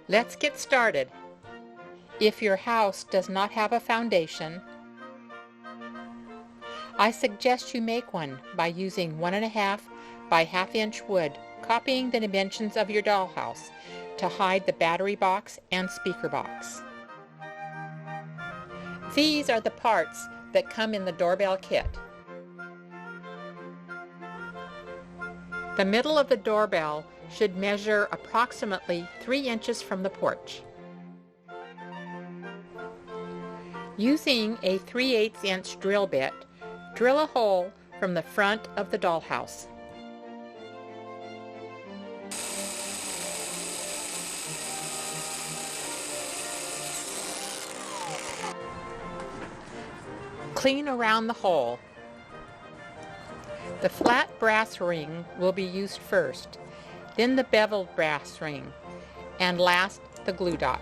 Let's get started. If your house does not have a foundation, I suggest you make one by using 1.5 by 1/2 inch wood, copying the dimensions of your dollhouse to hide the battery box and speaker box. These are the parts that come in the doorbell kit. The middle of the doorbell should measure approximately 3 inches from the porch. Using a 3/8 inch drill bit, drill a hole from the front of the dollhouse. Clean around the hole. The flat brass ring will be used first, then the beveled brass ring, and last the glue dot.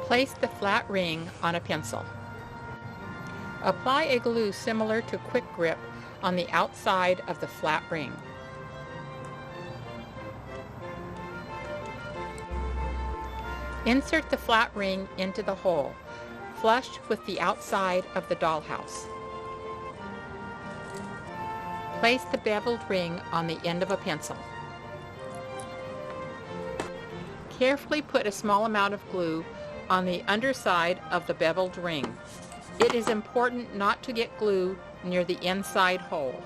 Place the flat ring on a pencil. Apply a glue similar to quick grip on the outside of the flat ring. Insert the flat ring into the hole, flush with the outside of the dollhouse. Place the beveled ring on the end of a pencil. Carefully put a small amount of glue on the underside of the beveled ring. It is important not to get glue near the inside hole.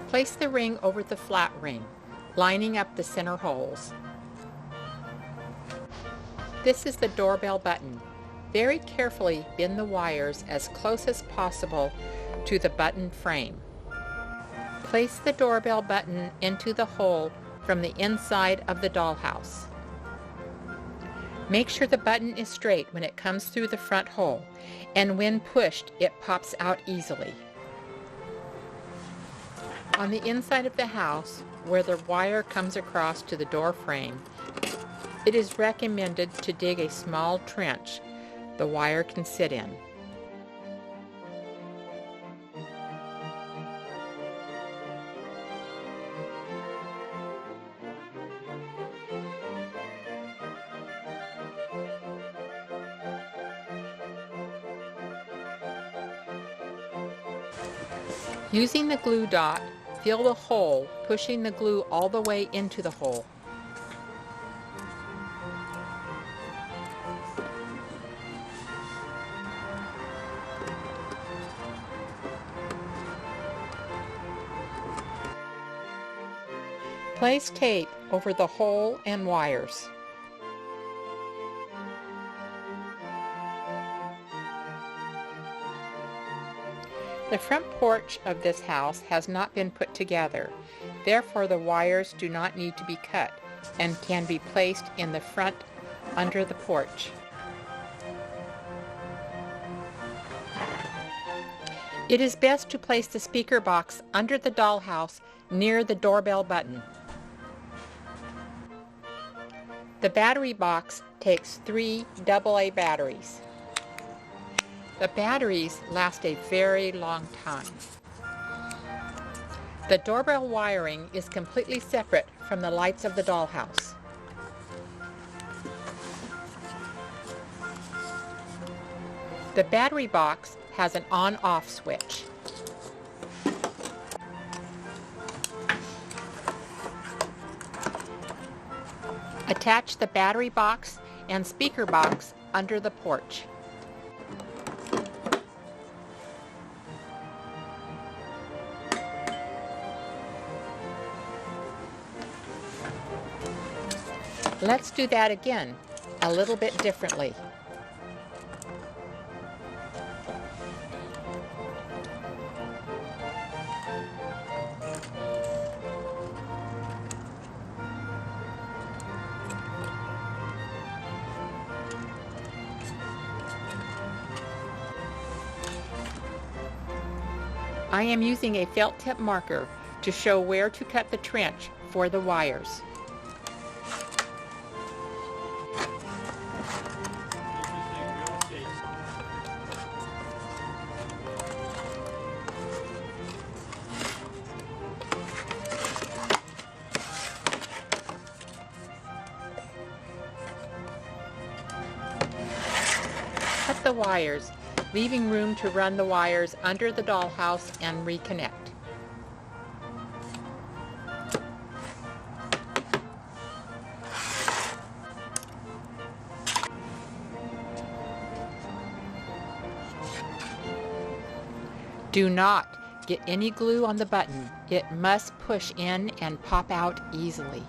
Place the ring over the flat ring, lining up the center holes. This is the doorbell button. Very carefully bend the wires as close as possible to the button frame. Place the doorbell button into the hole from the inside of the dollhouse. Make sure the button is straight when it comes through the front hole, and when pushed, it pops out easily. On the inside of the house, where the wire comes across to the door frame, it is recommended to dig a small trench the wire can sit in. Using the glue dot, fill the hole, pushing the glue all the way into the hole. Place tape over the hole and wires. The front porch of this house has not been put together. Therefore, the wires do not need to be cut and can be placed in the front under the porch. It is best to place the speaker box under the dollhouse near the doorbell button. The battery box takes 3 AA batteries. The batteries last a very long time. The doorbell wiring is completely separate from the lights of the dollhouse. The battery box has an on-off switch. Attach the battery box and speaker box under the porch. Let's do that again, a little bit differently. I am using a felt tip marker to show where to cut the trench for the wires. Cut the wires, leaving room to run the wires under the dollhouse and reconnect. Do not get any glue on the button. It must push in and pop out easily.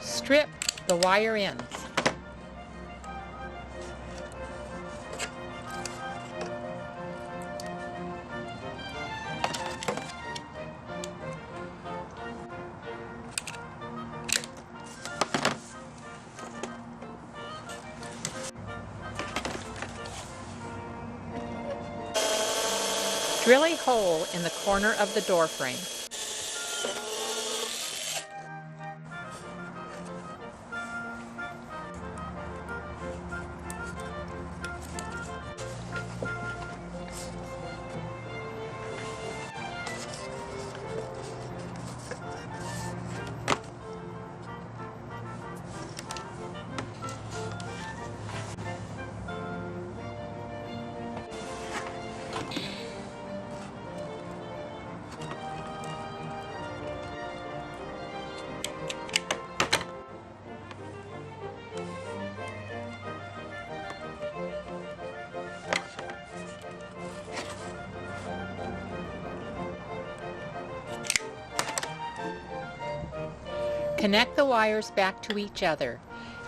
Strip the wire ends. Drill a hole in the corner of the door frame. Connect the wires back to each other,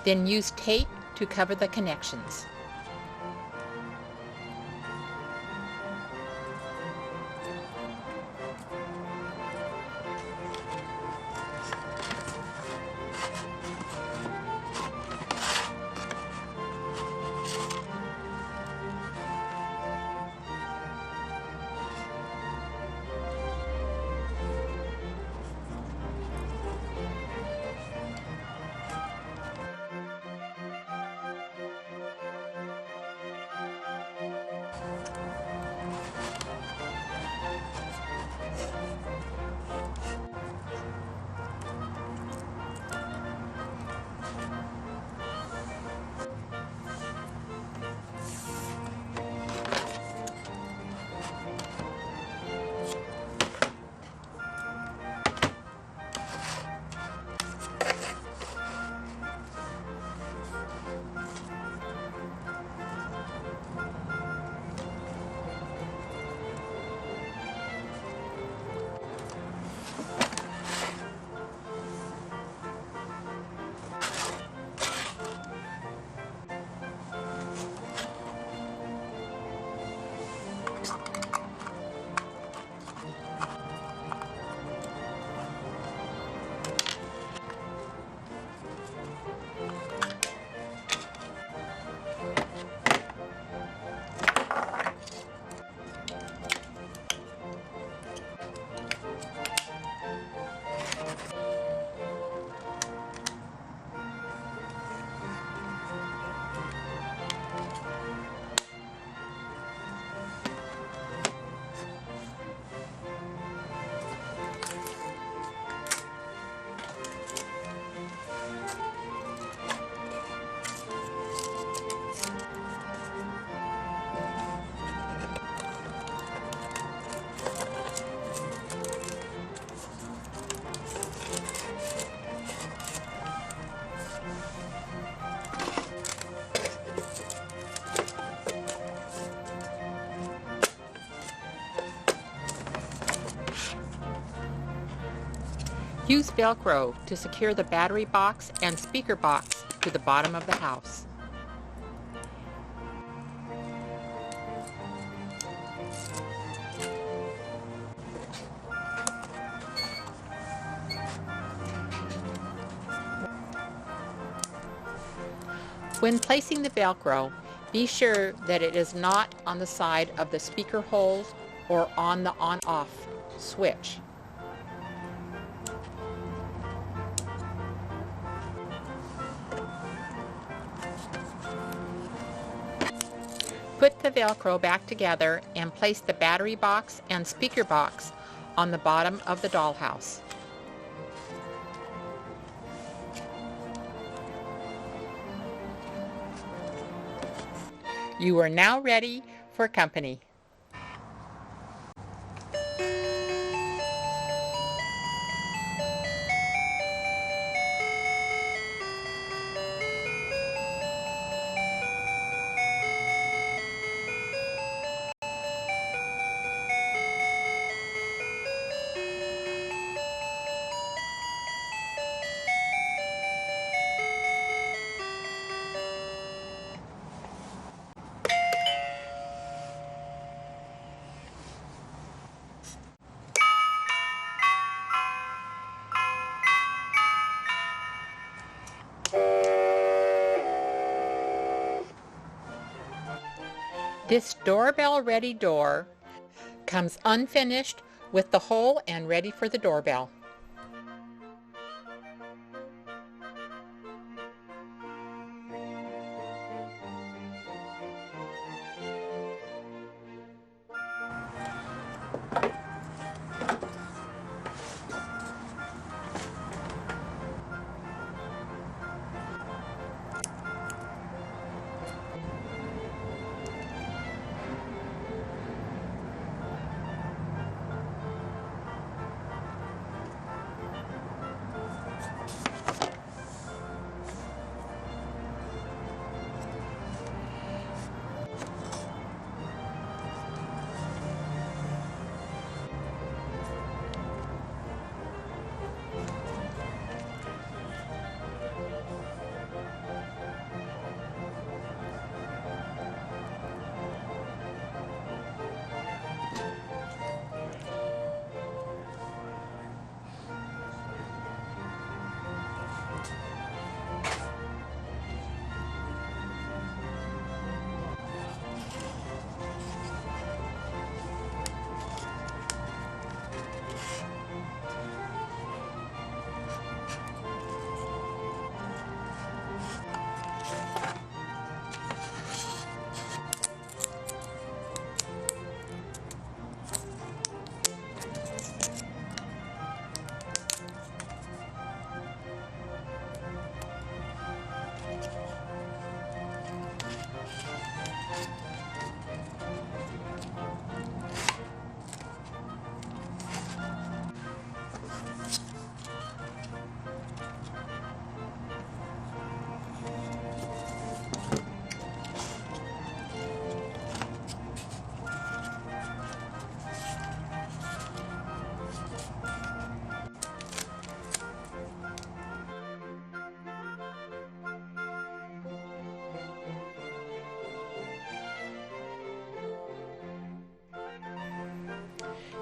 then use tape to cover the connections. Use Velcro to secure the battery box and speaker box to the bottom of the house. When placing the Velcro, be sure that it is not on the side of the speaker holes or on the on-off switch. Put the Velcro back together and place the battery box and speaker box on the bottom of the dollhouse. You are now ready for company. This doorbell ready door comes unfinished with the hole and ready for the doorbell.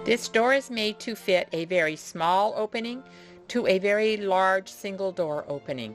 This door is made to fit a very small opening to a very large single door opening.